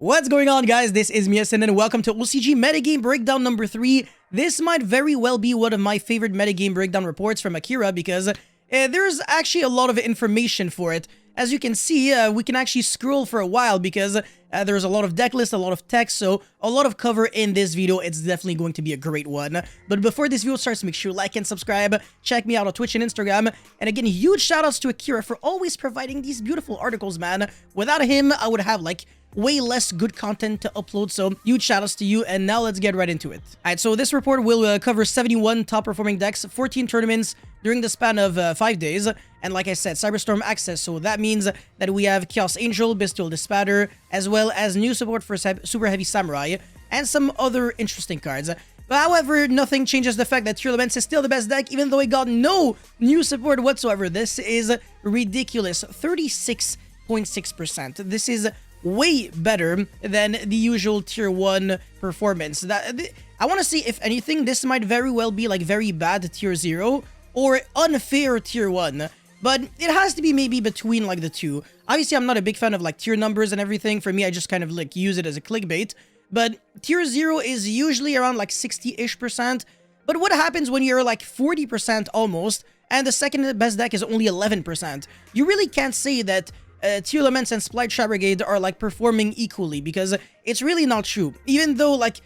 What's going on, guys? This is Miyasen and welcome to OCG Metagame Breakdown number 3. This might very well be one of my favorite metagame breakdown reports from Akira because there's actually a lot of information for it. As you can see, we can actually scroll for a while because there's a lot of deck lists, a lot of text, so a lot of cover in this video. It's definitely going to be a great one. But before this video starts, make sure you like and subscribe. Check me out on Twitch and Instagram. And again, huge shoutouts to Akira for always providing these beautiful articles, man. Without him, I would have like way less good content to upload, so huge shoutouts to you. And now let's get right into it. Alright, so this report will cover 71 top performing decks, 14 tournaments during the span of 5 days, and like I said, Cyberstorm access, so that means that we have Chaos Angel, Bestial Dispatter, as well as new support for Super Heavy Samurai, and some other interesting cards. But however, nothing changes the fact that Tearlaments is still the best deck, even though it got no new support whatsoever. This is ridiculous, 36.6%. This is way better than the usual tier 1 performance. I want to see, if anything, this might very well be like very bad tier 0 or unfair tier 1, but it has to be maybe between like the two. Obviously, I'm not a big fan of like tier numbers and everything. For me, I just kind of like use it as a clickbait, but tier 0 is usually around like 60-ish%. But what happens when you're like 40% almost and the second best deck is only 11%? You really can't say that Tearlaments and Splight Trap Brigade are like performing equally, because it's really not true. Even though like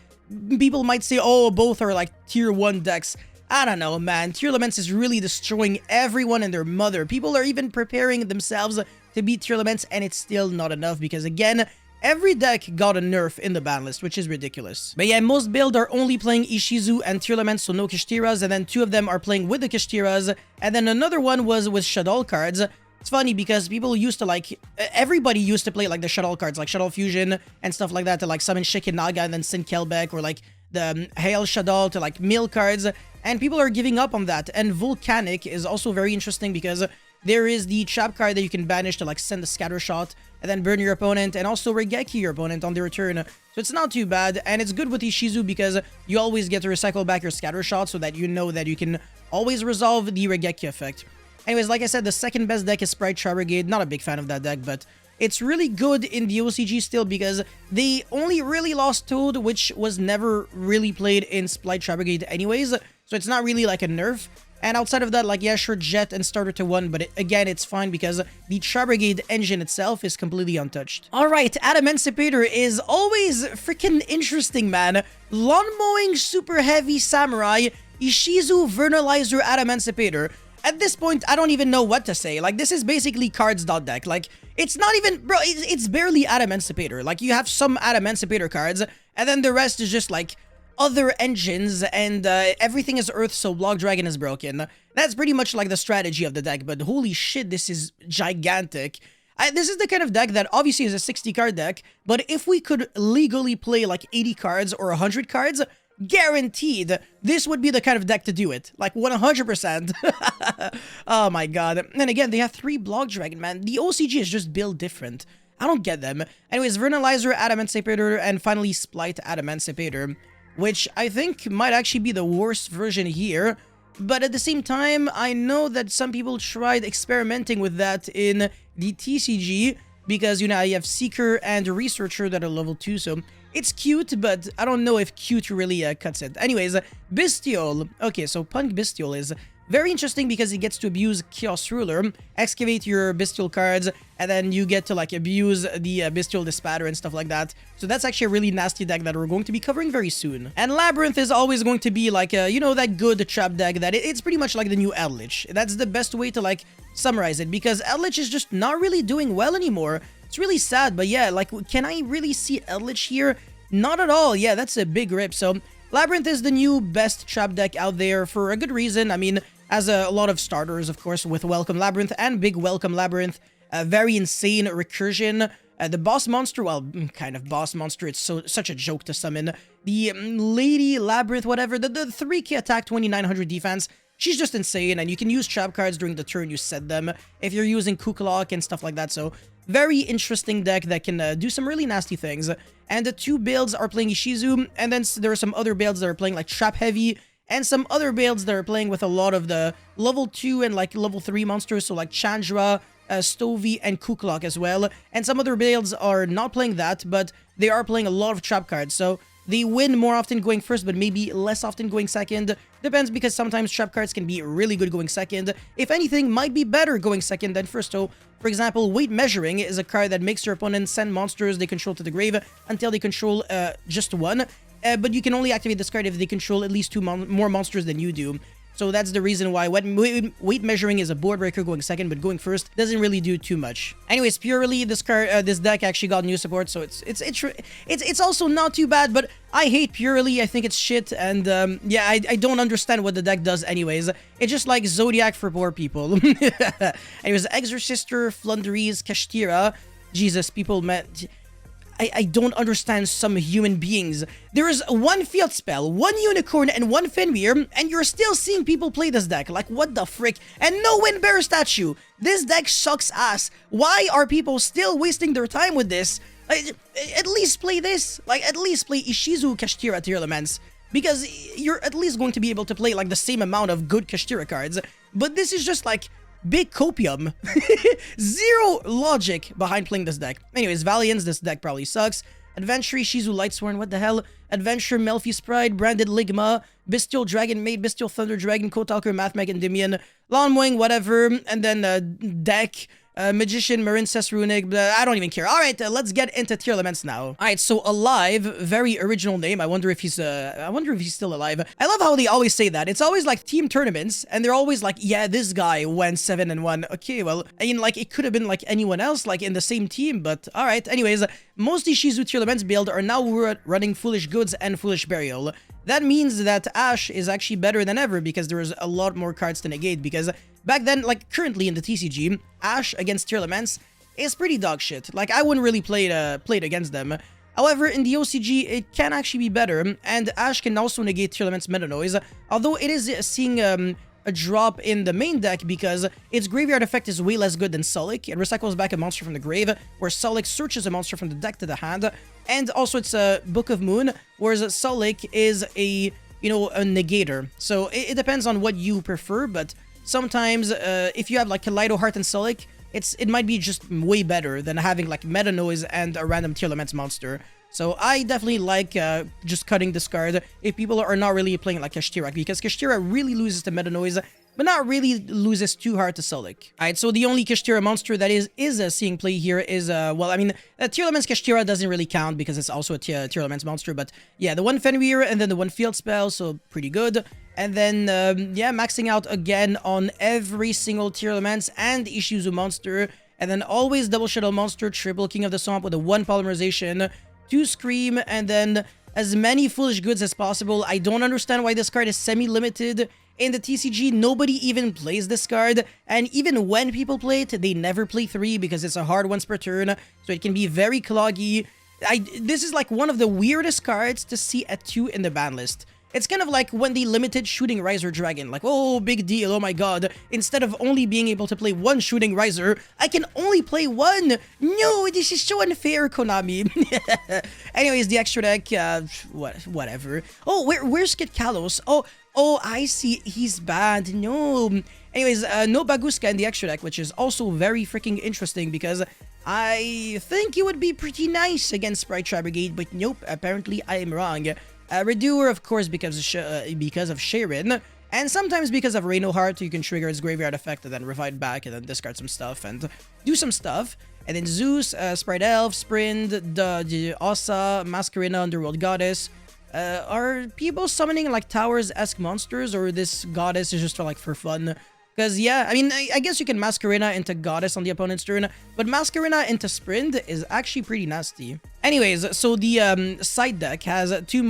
people might say, oh, both are like tier 1 decks. I don't know, man. Tearlaments is really destroying everyone and their mother. People are even preparing themselves to beat Tearlaments, and it's still not enough because, again, every deck got a nerf in the ban list, which is ridiculous. But yeah, most builds are only playing Ishizu and Tearlaments, so no Kishtiras, and then 2 of them are playing with the Kishtiras, and then another one was with Shaddoll cards. It's funny because people used to like, everybody used to play like the Shaddoll cards, like Shaddoll Fusion and stuff like that, to like summon Shikinaga and then Sin Kelbeck, or like the Hail Shaddoll to like mill cards, and people are giving up on that. And Volcanic is also very interesting because there is the trap card that you can banish to like send a scatter shot and then burn your opponent, and also Regeki your opponent on the return. So it's not too bad, and it's good with Ishizu because you always get to recycle back your scatter shot so that you know that you can always resolve the Regeki effect. Anyways, like I said, the second best deck is Splight Trap Brigade. Not a big fan of that deck, but it's really good in the OCG still because they only really lost Toad, which was never really played in Splight Trap Brigade anyways. So it's not really like a nerf. And outside of that, like, yeah, sure, Jet and Starter to 1, but again, it's fine because the Trap Brigade engine itself is completely untouched. Alright, Adamantipator is always freaking interesting, man. Lawn Mowing Super Heavy Samurai, Ishizu Vernalizer Adamantipator. At this point, I don't even know what to say. Like, this is basically cards.deck. Like, it's not even, bro, it's barely Adamantipator. Like, you have some Adamantipator cards, and then the rest is just, like, other engines, and everything is Earth, so Block Dragon is broken. That's pretty much, like, the strategy of the deck, but holy shit, this is gigantic. This is the kind of deck that obviously is a 60-card deck, but if we could legally play, like, 80 cards or 100 cards, guaranteed, this would be the kind of deck to do it. Like, 100%. Oh my god. And again, they have 3 Block Dragon, man. The OCG is just built different. I don't get them. Anyways, Vernalizer, Adamantipator, and finally Splight Adamantipator, which I think might actually be the worst version here. But at the same time, I know that some people tried experimenting with that in the TCG, because, you know, you have Seeker and Researcher that are level 2, so it's cute, but I don't know if cute really cuts it. Anyways, Bestial. Okay, so Punk Bestial is very interesting because he gets to abuse Chaos Ruler, excavate your Bestial cards, and then you get to like abuse the Bestial Dispatter and stuff like that. So that's actually a really nasty deck that we're going to be covering very soon. And Labyrinth is always going to be like, you know, that good trap deck that it's pretty much like the new Eldritch. That's the best way to like summarize it, because Eldritch is just not really doing well anymore. It's really sad, but yeah, like, can I really see Eldritch here? Not at all. Yeah, that's a big rip. So Labyrinth is the new best trap deck out there for a good reason. I mean, as a lot of starters, of course, with Welcome Labyrinth and Big Welcome Labyrinth. Very insane recursion. The boss monster, well, kind of boss monster, it's such a joke to summon. The Lady Labyrinth, whatever, the 3k attack, 2900 defense. She's just insane, and you can use trap cards during the turn you set them if you're using Kukulok and stuff like that. So very interesting deck that can do some really nasty things. And the 2 builds are playing Ishizu, and then there are some other builds that are playing like Trap Heavy, and some other builds that are playing with a lot of the level 2 and like level 3 monsters, so like Chandra, Stovey, and Kuklok as well. And some other builds are not playing that, but they are playing a lot of trap cards. So they win more often going first, but maybe less often going second. Depends, because sometimes trap cards can be really good going second. If anything, might be better going second than first. So, for example, Weight Measuring is a card that makes your opponent send monsters they control to the grave until they control just one. But you can only activate this card if they control at least two more monsters than you do. So that's the reason why Weight Measuring is a board breaker going second, but going first doesn't really do too much. Anyways, purely this card, this deck actually got new support, so it's also not too bad. But I hate Purely. I think it's shit, and yeah, I don't understand what the deck does. Anyways, it's just like Zodiac for poor people. Anyways, Exorcister, Flunderies, Kashtira. Jesus, people, man. I don't understand some human beings. There is one field spell, one unicorn, and one Fenrir, and you're still seeing people play this deck. Like, what the frick? And no Wind Bearer statue. This deck sucks ass. Why are people still wasting their time with this? At least play this. Like, at least play Ishizu Kashtira Tier Elements. Because you're at least going to be able to play, like, the same amount of good Kashtira cards. But this is just, like, big copium. Zero logic behind playing this deck. Anyways, Valiance, this deck probably sucks. Adventure, Shizu Lightsworn, what the hell? Adventure, Melfi's Pride, Branded Ligma, Bestial Dragon Maid, Bestial Thunder Dragon, Kotalker, Mathmech, Endymion, Lawnwing, whatever, and then deck, Magician, Marincess Runic, I don't even care. Alright, let's get into tier elements now. Alright, so Alive, very original name. I wonder if he's still alive. I love how they always say that. It's always like team tournaments, and they're always like, yeah, this guy went 7-1. Okay, well, I mean, like, it could have been like anyone else, like in the same team, but alright. Anyways, most Ishizu tier elements build are now running Foolish Goods and Foolish Burial. That means that Ash is actually better than ever because there is a lot more cards to negate, because back then, like currently in the TCG, Ash against tier elements is pretty dog shit. Like, I wouldn't really play it against them. However, in the OCG, it can actually be better, and Ash can also negate tier elements Meta Noise, although it is seeing a drop in the main deck because its graveyard effect is way less good than Sulik. It recycles back a monster from the grave, where Sulik searches a monster from the deck to the hand, and also it's a Book of Moon, whereas Sulik is a, you know, a negator. So it depends on what you prefer, but sometimes if you have like Kaleido Heart and Sulik, it might be just way better than having like Meta Noise and a random tier elements monster. So I definitely like just cutting this card if people are not really playing like Kashtira, because Kashtira really loses to Meta Noise, but not really loses too hard to Sulik. Alright, so the only Kashtira monster that is seeing play here is, well, I mean, Tier Elements Kashtira doesn't really count because it's also a Tier Elements monster, but yeah, the one Fenrir and then the one Field Spell, so pretty good. And then, yeah, maxing out again on every single Tier Elements and Ishizu monster, and then always double Shadow monster, triple King of the Swamp with a 1 Polymerization, 2 Scream, and then as many Foolish Goods as possible. I don't understand why this card is semi-limited. In the TCG, nobody even plays this card, and even when people play it, they never play 3 because it's a hard once per turn, so it can be very cloggy. This is like one of the weirdest cards to see at 2 in the ban list. It's kind of like when they limited Shooting Riser Dragon, like, oh, big deal, oh my god. Instead of only being able to play 1 Shooting Riser, I can only play 1! No, this is so unfair, Konami. Anyways, the extra deck, whatever. Oh, where's Kit Kalos? Oh, I see, he's bad, no. Anyways, no Baguska in the extra deck, which is also very freaking interesting because I think it would be pretty nice against Sprite Trap Brigade, but nope, apparently I am wrong. Redoer, of course, because of Sharon, and sometimes because of Reno Heart, you can trigger its graveyard effect and then revive back and then discard some stuff and do some stuff. And then Zeus, Sprite Elf, Sprint, the Ossa, Masquerina, Underworld Goddess. Are people summoning like Towers-esque monsters, or this Goddess is just for fun? Because, yeah, I mean, I guess you can Masquerina into Goddess on the opponent's turn, but Masquerina into Sprint is actually pretty nasty. Anyways, so the side deck has 2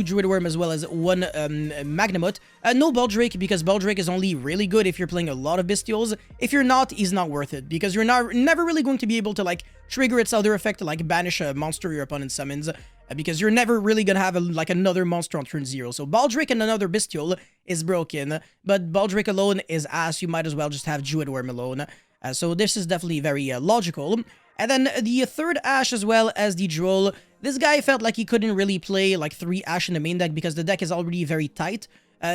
Druid Worm as well as 1 Magnamut. No Baldrake, because Baldrake is only really good if you're playing a lot of Bestials. If you're not, he's not worth it, because you're never really going to be able to, like, trigger its other effect to, like, banish a monster your opponent summons, because you're never really gonna have, like, another monster on turn 0. So Baldrake and another Bestial is broken, but Baldrake alone is ass. You might as well just have Druid Worm alone. So this is definitely very logical. And then the third Ash as well as the Droll. This guy felt like he couldn't really play like 3 Ash in the main deck because the deck is already very tight.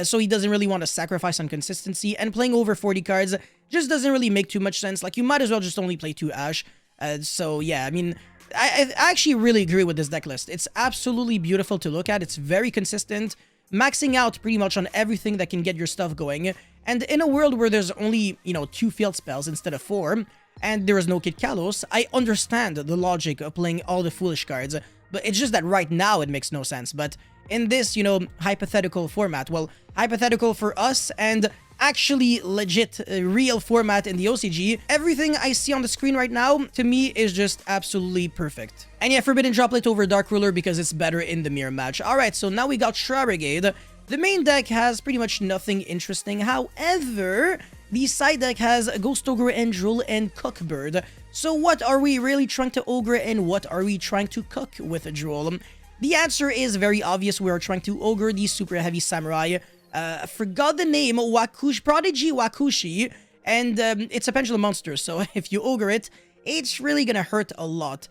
so he doesn't really want to sacrifice on consistency, and playing over 40 cards just doesn't really make too much sense. Like, you might as well just only play 2 Ash. So yeah, I mean, I actually really agree with this deck list. It's absolutely beautiful to look at. It's very consistent, maxing out pretty much on everything that can get your stuff going. And in a world where there's only, 2 field spells instead of 4, and there is no Kid Kalos, I understand the logic of playing all the foolish cards, but it's just that right now it makes no sense. But in this, hypothetical format, well, hypothetical for us and actually legit real format in the OCG, everything I see on the screen right now, to me, is just absolutely perfect. And yeah, Forbidden Droplet over Dark Ruler because it's better in the mirror match. Alright, so now we got Shroud Brigade. The main deck has pretty much nothing interesting. However, the side deck has Ghost Ogre and Drool and Cookbird. So what are we really trying to Ogre and what are we trying to cook with a Drool? The answer is very obvious. We are trying to Ogre the Super Heavy Samurai. I forgot the name, Prodigy Wakushi, and it's a pendulum monster, so if you Ogre it, it's really gonna hurt a lot.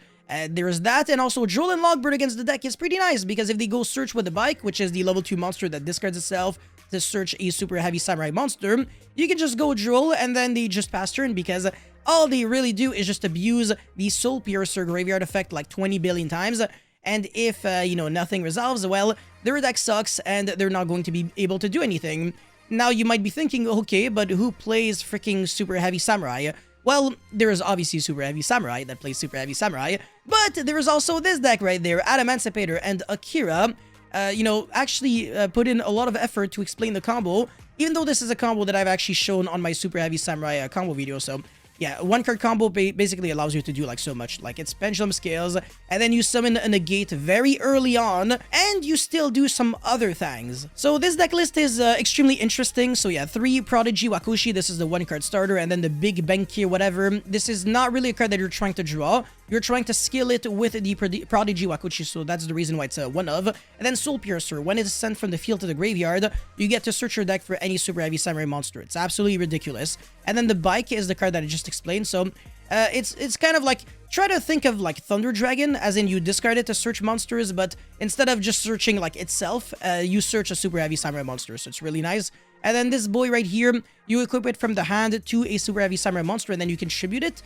There's that, and also Droll and Logbird against the deck is pretty nice, because if they go search with the bike, which is the level 2 monster that discards itself to search a Super Heavy Samurai monster, you can just go Droll, and then they just pass turn, because all they really do is just abuse the Soul Piercer graveyard effect like 20 billion times, and if, nothing resolves, well, their deck sucks, and they're not going to be able to do anything. Now, you might be thinking, okay, but who plays freaking Super Heavy Samurai? Well, there is obviously Super Heavy Samurai that plays Super Heavy Samurai, but there is also this deck right there, Adamancipator and Akira, actually put in a lot of effort to explain the combo, even though this is a combo that I've actually shown on my Super Heavy Samurai combo video, so yeah, 1-card combo basically allows you to do like so much. Like, it's Pendulum Scales, and then you summon a Negate very early on, and you still do some other things. So this deck list is extremely interesting. So yeah, 3 Prodigy Wakushi, this is the 1-card starter, and then the Big Benki or whatever. This is not really a card that you're trying to draw. You're trying to skill it with the Prodigy Wakushi, so that's the reason why it's a 1-of. And then Soul Piercer, when it is sent from the field to the graveyard, you get to search your deck for any Super Heavy Samurai monster. It's absolutely ridiculous. And then the Bike is the card that I just explained, so it's kind of like, try to think of like Thunder Dragon, as in you discard it to search monsters, but instead of just searching like itself, you search a Super Heavy Samurai monster, so it's really nice. And then this boy right here, you equip it from the hand to a Super Heavy Samurai monster, and then you contribute it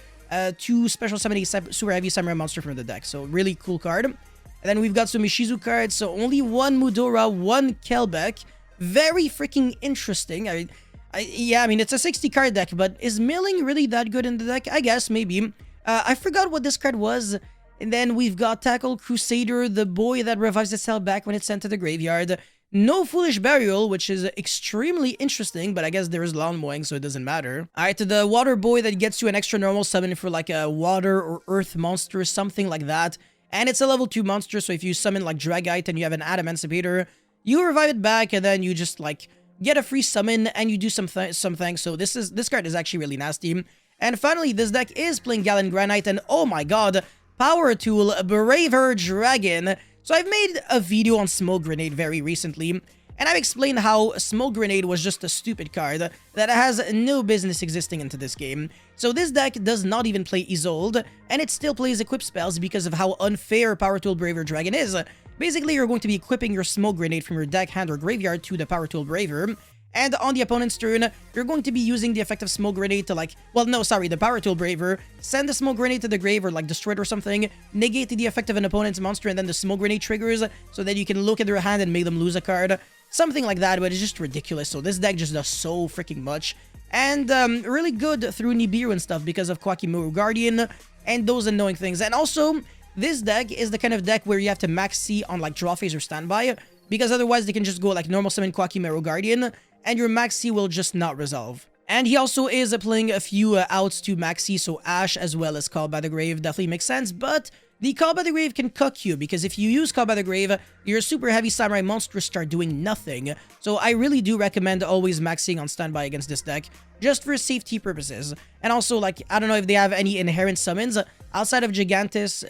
to special summon a Super Heavy Samurai monster from the deck, so really cool card. And then we've got some Ishizu cards, so only 1 Mudora, 1 Kelbeck, very freaking interesting. Yeah, I mean, it's a 60 card deck, but is milling really that good in the deck? I guess, maybe. I forgot what this card was. And then we've got Tackle Crusader, the boy that revives itself back when it's sent to the graveyard. No Foolish Burial, which is extremely interesting, but I guess there is lawn mowing, so it doesn't matter. Alright, the Water Boy that gets you an extra normal summon for like a water or earth monster, something like that. And it's a level 2 monster, so if you summon like Dragite and you have an Adamancipator, you revive it back, and then you just like get a free summon, and you do something. So this card is actually really nasty. And finally, this deck is playing Galen Granite, and oh my god, Power Tool, Braver Dragon. So I've made a video on Smoke Grenade very recently, and I've explained how Smoke Grenade was just a stupid card that has no business existing into this game. So this deck does not even play Isolde, and it still plays Equip spells because of how unfair Power Tool Braver Dragon is. Basically, you're going to be equipping your Smoke Grenade from your deck, hand, or graveyard to the Power Tool Braver, and on the opponent's turn, you're going to be using the effect of Smoke Grenade to the Power Tool Braver, send the Smoke Grenade to the grave or like destroy it or something, negate the effect of an opponent's monster, and then the Smoke Grenade triggers so that you can look at their hand and make them lose a card. Something like that, but it's just ridiculous. So this deck just does so freaking much. And really good through Nibiru and stuff because of Quakimaru Guardian and those annoying things. And also, this deck is the kind of deck where you have to max C on like draw phase or standby, because otherwise they can just go like normal summon Quakimaru Guardian, and your max C will just not resolve. And he also is playing a few outs to max C, so Ash as well as Call by the Grave definitely makes sense, but the Call by the Grave can cuck you, because if you use Call by the Grave, your Super Heavy Samurai monsters start doing nothing. So I really do recommend always maxing on standby against this deck, just for safety purposes. And also, like, I don't know if they have any inherent summons outside of Gigantus.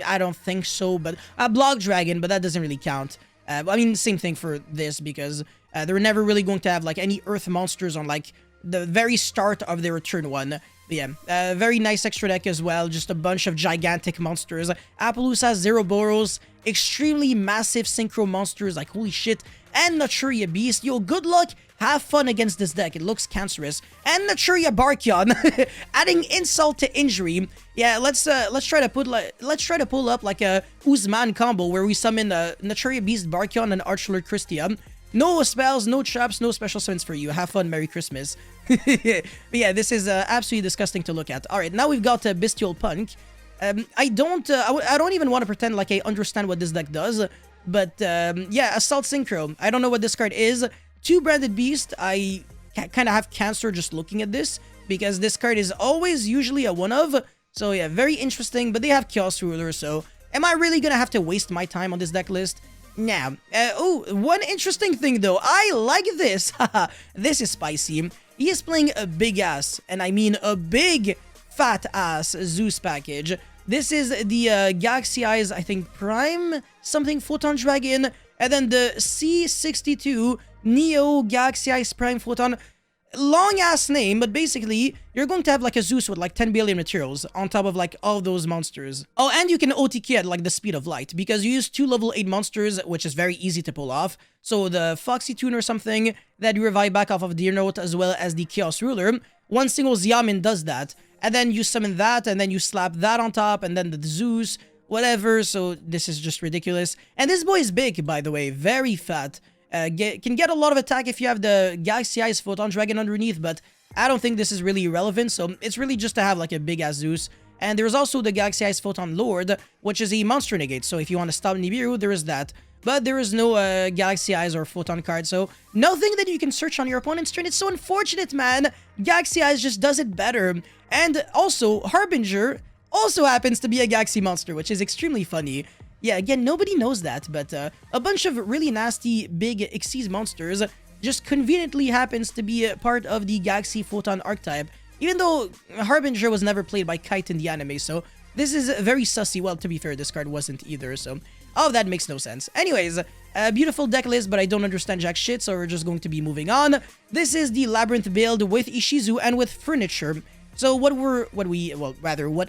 I don't think so, but Block Dragon, but that doesn't really count. I mean, same thing for this, because they're never really going to have like any earth monsters on like the very start of their turn 1. But yeah, very nice extra deck as well, just a bunch of gigantic monsters. Appaloosa, 0 Boros, extremely massive synchro monsters, like holy shit. and Naturia Beast. Yo, good luck. Have fun against this deck. It looks cancerous. And Naturia Barkion, adding insult to injury. Yeah, let's try to pull up like a Uzman combo where we summon Naturia Beast, Barkion, and Archlord Christia. No spells, no traps, no special summons for you. Have fun, Merry Christmas. But yeah, this is absolutely disgusting to look at. All right, now we've got Bestial Punk. I don't even want to pretend like I understand what this deck does. But yeah, Assault Synchro. I don't know what this card is. 2 Branded Beast. I kind of have cancer just looking at this because this card is always usually a one-of. So yeah, very interesting. But they have Chaos Ruler, so am I really gonna have to waste my time on this deck list? Nah. Oh, one interesting thing though. I like this. Haha, this is spicy. He is playing a big ass, and I mean a big fat ass Zeus package. This is the Galaxy Eyes, I think, Prime something Photon Dragon, and then the C62 Neo Galaxy Eyes Prime Photon. Long ass name, but basically you're going to have like a Zeus with like 10 billion materials on top of like all those monsters. Oh, and you can OTK at like the speed of light because you use 2 level 8 monsters, which is very easy to pull off. So the Foxy Tune or something that you revive back off of Deer Note, as well as the Chaos Ruler. One single Xiamen does that, and then you summon that, and then you slap that on top, and then the Zeus, whatever. So this is just ridiculous. And this boy is big, by the way, very fat. Can get a lot of attack if you have the Galaxy Eyes Photon Dragon underneath, but I don't think this is really relevant, so it's really just to have like a big-ass Zeus. And there's also the Galaxy Eyes Photon Lord, which is a monster negate, so if you want to stop Nibiru, there is that. But there is no Galaxy Eyes or Photon card, so nothing that you can search on your opponent's turn. It's so unfortunate, man. Galaxy Eyes just does it better. And also, Harbinger also happens to be a Galaxy monster, which is extremely funny. Yeah, again, nobody knows that, but a bunch of really nasty, big Xyz monsters just conveniently happens to be a part of the Galaxy Photon archetype, even though Harbinger was never played by Kite in the anime, so this is very sussy. Well, to be fair, this card wasn't either, so all of that makes no sense. Anyways, a beautiful deck list, but I don't understand jack shit, so we're just going to be moving on. This is the Labyrinth build with Ishizu and with Furniture. So what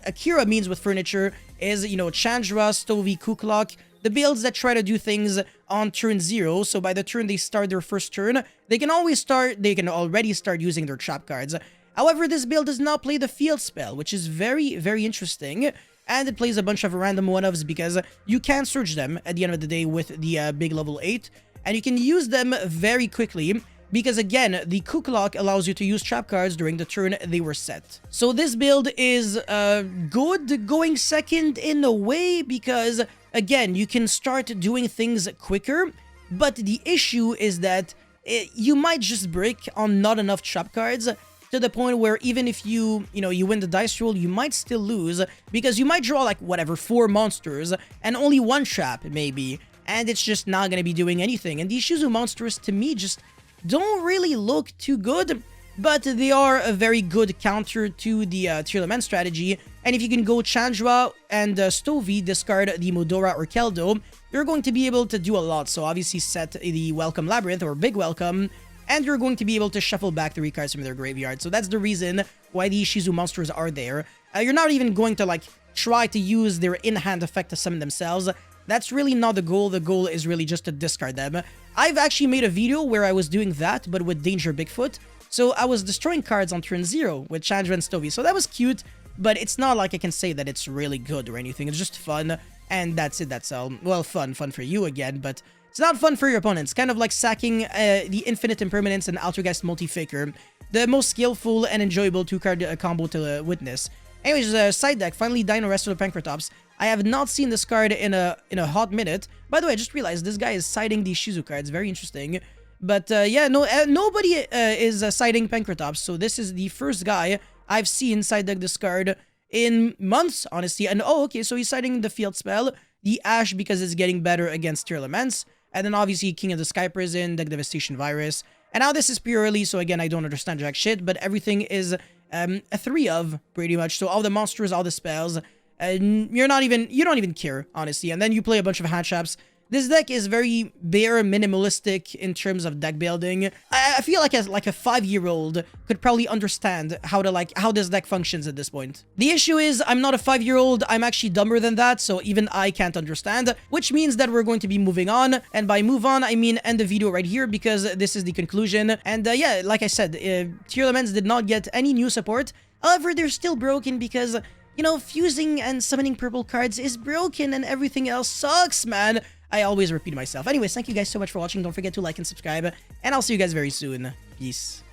Akira means with Furniture is, you know, Chandra, Stovey, Kuklok, the builds that try to do things on turn 0. So by the turn they start their first turn, they can already start using their trap cards. However, this build does not play the field spell, which is very, very interesting. And it plays a bunch of random one-ofs because you can search them at the end of the day with the big level 8. And you can use them very quickly, because again, the Kuklok allows you to use trap cards during the turn they were set. So this build is good going second in a way, because again, you can start doing things quicker, but the issue is that you might just break on not enough trap cards, to the point where even if you win the dice roll, you might still lose, because you might draw like whatever 4 monsters and only 1 trap maybe, and it's just not going to be doing anything. And these Shizu monsters to me just don't really look too good, but they are a very good counter to the Tearlament strategy. And if you can go Chandra and Stovey, discard the Modora or Keldo, you're going to be able to do a lot. So obviously set the Welcome Labyrinth or Big Welcome, and you're going to be able to shuffle back 3 cards from their graveyard. So that's the reason why these Shizu monsters are there. You're not even going to like try to use their in-hand effect to summon themselves. That's really not the goal. The goal is really just to discard them. I've actually made a video where I was doing that, but with Danger Bigfoot. So I was destroying cards on turn 0 with Chandra and Stovey. So that was cute, but it's not like I can say that it's really good or anything. It's just fun, and that's it. That's all. Well, fun for you again, but it's not fun for your opponents. Kind of like sacking the Infinite Impermanence and Altergeist Multi-Faker. The most skillful and enjoyable 2-card combo to witness. Anyways, side deck, finally Dino Resto of Pankratops. I have not seen this card in a hot minute. By the way, I just realized this guy is siding these Shizu cards. Very interesting. But yeah, nobody is siding Pankratops, so this is the first guy I've seen side deck this card in months, honestly. And oh, okay, so he's siding the field spell, the Ash because it's getting better against Tearlaments, and then obviously King of the Sky Prison, Deck Devastation Virus. And now this is purely, so again, I don't understand jack shit, but everything is a 3 of, pretty much. So all the monsters, all the spells, you don't even care, honestly. And then you play a bunch of hand traps. This deck is very bare minimalistic in terms of deck building. I feel like a 5-year-old could probably understand how this deck functions at this point. The issue is I'm not a 5-year-old, I'm actually dumber than that, so even I can't understand, which means that we're going to be moving on. And by move on, I mean end the video right here because this is the conclusion. And yeah, like I said, tier elements did not get any new support. However, they're still broken because, you know, fusing and summoning purple cards is broken and everything else sucks, man. I always repeat myself. Anyways, thank you guys so much for watching. Don't forget to like and subscribe, and I'll see you guys very soon. Peace.